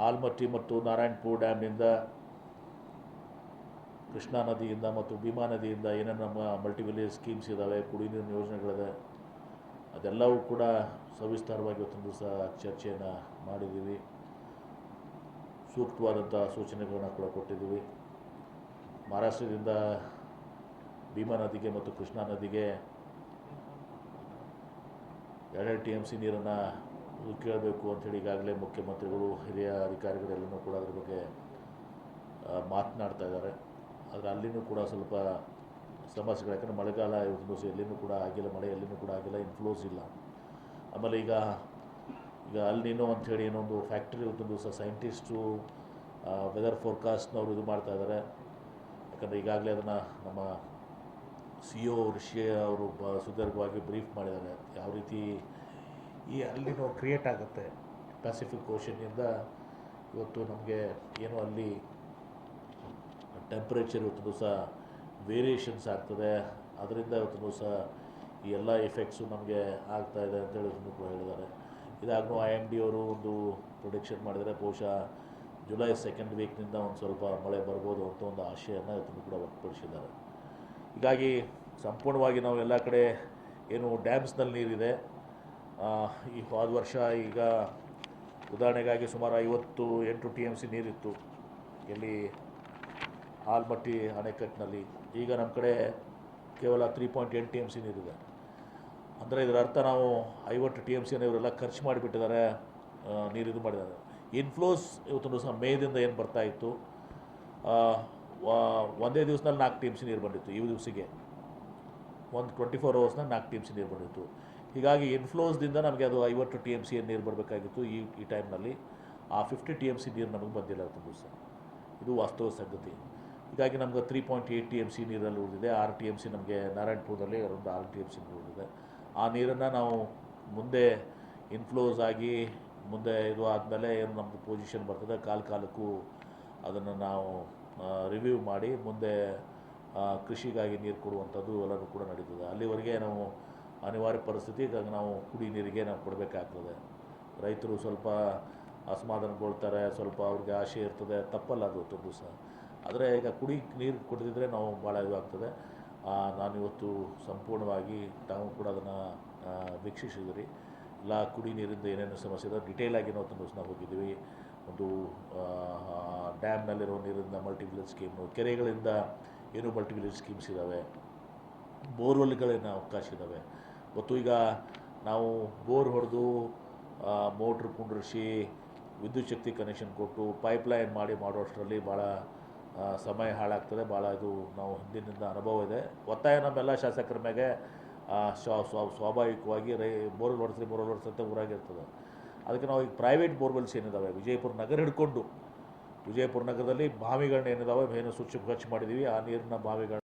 ಆಲ್ಮಟ್ಟಿ ಮತ್ತು ನಾರಾಯಣಪುರ ಡ್ಯಾಮ್ನಿಂದ, ಕೃಷ್ಣಾ ನದಿಯಿಂದ ಮತ್ತು ಭೀಮಾ ನದಿಯಿಂದ ಏನೇನು ನಮ್ಮ ಮಲ್ಟಿ ವಿಲೇಜ್ ಸ್ಕೀಮ್ಸ್ ಇದ್ದಾವೆ, ಕುಡಿ ನೀರಿನ ಯೋಜನೆಗಳಿದೆ, ಅದೆಲ್ಲವೂ ಕೂಡ ಸವಿಸ್ತಾರವಾಗಿ ಇವತ್ತೊಂದು ದಿವಸ ಚರ್ಚೆಯನ್ನು ಮಾಡಿದ್ದೀವಿ. ಸೂಕ್ತವಾದಂಥ ಸೂಚನೆಗಳನ್ನು ಕೂಡ ಕೊಟ್ಟಿದ್ದೀವಿ. ಮಹಾರಾಷ್ಟ್ರದಿಂದ ಭೀಮಾ ನದಿಗೆ ಮತ್ತು ಕೃಷ್ಣಾ ನದಿಗೆ 2 TMC ನೀರನ್ನು ಕೇಳಬೇಕು ಅಂಥೇಳಿ ಈಗಾಗಲೇ ಮುಖ್ಯಮಂತ್ರಿಗಳು, ಹಿರಿಯ ಅಧಿಕಾರಿಗಳೆಲ್ಲನೂ ಕೂಡ ಅದ್ರ ಬಗ್ಗೆ ಮಾತನಾಡ್ತಾ ಇದ್ದಾರೆ. ಆದರೆ ಅಲ್ಲಿನೂ ಕೂಡ ಸ್ವಲ್ಪ ಸಮಸ್ಯೆಗಳು, ಯಾಕಂದರೆ ಮಳೆಗಾಲ ಇವತ್ತು ದಿವಸ ಎಲ್ಲಿನೂ ಕೂಡ ಆಗಿಲ್ಲ, ಮಳೆ ಎಲ್ಲಿನೂ ಕೂಡ ಆಗಿಲ್ಲ, ಇನ್ಫ್ಲೋಸ್ ಇಲ್ಲ. ಆಮೇಲೆ ಈಗ ಅಲ್ಲಿನೋ ಅಂಥೇಳಿ ಏನೊಂದು ಫ್ಯಾಕ್ಟ್ರಿ ಇವತ್ತೊಂದು ದಿವಸ ಸೈಂಟಿಸ್ಟು ವೆದರ್ ಫೋರ್ಕಾಸ್ಟ್ನವರು ಇದು ಮಾಡ್ತಾ ಇದ್ದಾರೆ. ಯಾಕಂದರೆ ಈಗಾಗಲೇ ಅದನ್ನು ನಮ್ಮ CEO ಋಷಿ ಅವರು ಸುದೀರ್ಘವಾಗಿ ಬ್ರೀಫ್ ಮಾಡಿದ್ದಾರೆ, ಯಾವ ರೀತಿ ಈ ಅಲ್ಲಿನೋ ಕ್ರಿಯೇಟ್ ಆಗುತ್ತೆ ಪ್ಯಾಸಿಫಿಕ್ ಓಷನ್ನಿಂದ. ಇವತ್ತು ನಮಗೆ ಏನೋ ಅಲ್ಲಿ ಟೆಂಪ್ರೇಚರ್ ಇವತ್ತು ದಿವಸ ವೇರಿಯೇಷನ್ಸ್ ಆಗ್ತದೆ, ಅದರಿಂದ ಇವತ್ತು ದಿವಸ ಈ ಎಲ್ಲ ಎಫೆಕ್ಟ್ಸು ನಮಗೆ ಆಗ್ತಾಯಿದೆ ಅಂತೇಳಿ ಕೂಡ ಹೇಳಿದ್ದಾರೆ. ಇದಾಗೂ IMD ಅವರು ಒಂದು ಪ್ರೊಡಿಕ್ಷನ್ ಮಾಡಿದರೆ ಬಹುಶಃ ಜುಲೈ 2nd ವೀಕ್ನಿಂದ ಒಂದು ಸ್ವಲ್ಪ ಮಳೆ ಬರ್ಬೋದು ಅಂತ ಒಂದು ಆಶೆಯನ್ನು ಇವತ್ತು ಕೂಡ ವ್ಯಕ್ತಪಡಿಸಿದ್ದಾರೆ. ಹೀಗಾಗಿ ಸಂಪೂರ್ಣವಾಗಿ ನಾವು ಎಲ್ಲ ಕಡೆ ಏನು ಡ್ಯಾಮ್ಸ್ನಲ್ಲಿ ನೀರಿದೆ, ಈ ಹೋದ ವರ್ಷ ಈಗ ಉದಾಹರಣೆಗಾಗಿ ಸುಮಾರು 58 TMC ನೀರಿತ್ತು ಇಲ್ಲಿ ಆಲ್ಮಟ್ಟಿ ಅಣೆಕಟ್ಟಿನಲ್ಲಿ. ಈಗ ನಮ್ಮ ಕಡೆ ಕೇವಲ 3.8 TMC ನೀರಿದೆ. ಅಂದರೆ ಇದರ ಅರ್ಥ ನಾವು 50 TMCಯನ್ನು ಇವರೆಲ್ಲ ಖರ್ಚು ಮಾಡಿಬಿಟ್ಟಿದ್ದಾರೆ, ನೀರಿದು ಮಾಡಿದ್ದಾರೆ. ಇನ್ಫ್ಲೋಸ್ ಇವತ್ತು ದಿವಸ ಮೇದಿಂದ ಏನು ಬರ್ತಾಯಿತ್ತು, ಒಂದೇ ದಿವಸದಲ್ಲಿ 4 TMC ನೀರು ಬಂದಿತ್ತು. ಈ ದಿವಸಿಗೆ ಒಂದು 24 ಅವರ್ಸ್ನಲ್ಲಿ 4 TMC ನೀರು ಬಂದಿತ್ತು. ಹೀಗಾಗಿ ಇನ್ಫ್ಲೋಸ್ದಿಂದ ನಮಗೆ ಅದು 50 TMC ನೀರು ಬರಬೇಕಾಗಿತ್ತು. ಈ ಟೈಮ್ನಲ್ಲಿ ಆ 50 TMC ನೀರು ನಮಗೆ ಬಂದಿಲ್ಲ ಇವತ್ತು ದಿವಸ. ಇದು ವಾಸ್ತವ ಸಂಗತಿ. ಹೀಗಾಗಿ ನಮ್ಗೆ 3.8 TMC ನೀರಲ್ಲಿ ಉಳಿದಿದೆ. 6 TMC ನಮಗೆ ನಾರಾಯಣಪುರದಲ್ಲಿ ಒಂದು 6 TMC ನೀರು ಉಳಿದಿದೆ. ಆ ನೀರನ್ನು ನಾವು ಮುಂದೆ ಇನ್ಫ್ಲೋಸ್ ಆಗಿ ಮುಂದೆ ಇದು ಆದಮೇಲೆ ಏನು ನಮ್ಮದು ಪೊಸಿಷನ್ ಬರ್ತದೆ, ಕಾಲಕ್ಕೂ ಅದನ್ನು ನಾವು ರಿವ್ಯೂ ಮಾಡಿ ಮುಂದೆ ಕೃಷಿಗಾಗಿ ನೀರು ಕೊಡುವಂಥದ್ದು ಎಲ್ಲನೂ ಕೂಡ ನಡೀತದೆ. ಅಲ್ಲಿವರೆಗೆ ನಾವು ಅನಿವಾರ್ಯ ಪರಿಸ್ಥಿತಿ, ಹೀಗಾಗಿ ನಾವು ಕುಡಿ ನೀರಿಗೆ ನಾವು ಕೊಡಬೇಕಾಗ್ತದೆ. ರೈತರು ಸ್ವಲ್ಪ ಅಸಮಾಧಾನಗೊಳ್ತಾರೆ, ಸ್ವಲ್ಪ ಅವ್ರಿಗೆ ಆಸೆ ಇರ್ತದೆ, ತಪ್ಪಲ್ಲ ಅದು ಹೊತ್ತು ದಿವಸ. ಆದರೆ ಈಗ ಕುಡಿ ನೀರು ಕೊಡದಿದ್ದರೆ ನಾವು ಭಾಳ ಇದಾಗ್ತದೆ. ನಾನಿವತ್ತು ಸಂಪೂರ್ಣವಾಗಿ ತಾವು ಕೂಡ ಅದನ್ನು ವೀಕ್ಷಿಸಿದಿರಿ. ಎಲ್ಲ ಕುಡಿ ನೀರಿಂದ ಏನೇನು ಸಮಸ್ಯೆ ಇದೆ ಡಿಟೇಲಾಗಿ ನಾವು ಹೋಗಿದ್ದೀವಿ. ಒಂದು ಡ್ಯಾಮ್ನಲ್ಲಿರೋ ನೀರಿಂದ ಮಲ್ಟಿ ವಿಲೇಜ್ ಸ್ಕೀಮು, ಕೆರೆಗಳಿಂದ ಏನು ಮಲ್ಟಿ ವಿಲೇಜ್ ಸ್ಕೀಮ್ಸ್ ಇದ್ದಾವೆ, ಬೋರ್ವೆಲ್ಗಳೇನು ಅವಕಾಶ ಇದ್ದಾವೆ. ಮತ್ತು ಈಗ ನಾವು ಬೋರ್ ಹೊಡೆದು ಮೋಟ್ರ್ ಕುಂಡ್ರಿಸಿ ವಿದ್ಯುತ್ ಶಕ್ತಿ ಕನೆಕ್ಷನ್ ಕೊಟ್ಟು ಪೈಪ್ಲೈನ್ ಮಾಡೋಷ್ಟರಲ್ಲಿ ಭಾಳ ಸಮಯ ಹಾಳಾಗ್ತದೆ. ಭಾಳ ಇದು ನಾವು ಹಿಂದಿನಿಂದ ಅನುಭವ ಇದೆ. ಒತ್ತಾಯ ನಮ್ಮೆಲ್ಲ ಶಾಸಕರ ಮೇಲೆ ಸ್ವಾಭಾವಿಕವಾಗಿ ಬೋರ್ವೆಲ್ ಹೊಡೆಸ್ರಿ ಅಂತ ಊರಾಗಿರ್ತದೆ. ಅದಕ್ಕೆ ನಾವು ಈಗ ಪ್ರೈವೇಟ್ ಬೋರ್ವೆಲ್ಸ್ ಏನಿದ್ದಾವೆ ವಿಜಯಪುರ ನಗರ ಹಿಡ್ಕೊಂಡು, ವಿಜಯಪುರ ನಗರದಲ್ಲಿ ಬಾವಿಗಳನ್ನ ಏನಿದ್ದಾವೆ ಏನು ಸ್ವಚ್ಛ ಮಾಡಿದ್ದೀವಿ. ಆ ನೀರಿನ ಬಾವಿಗಳನ್ನ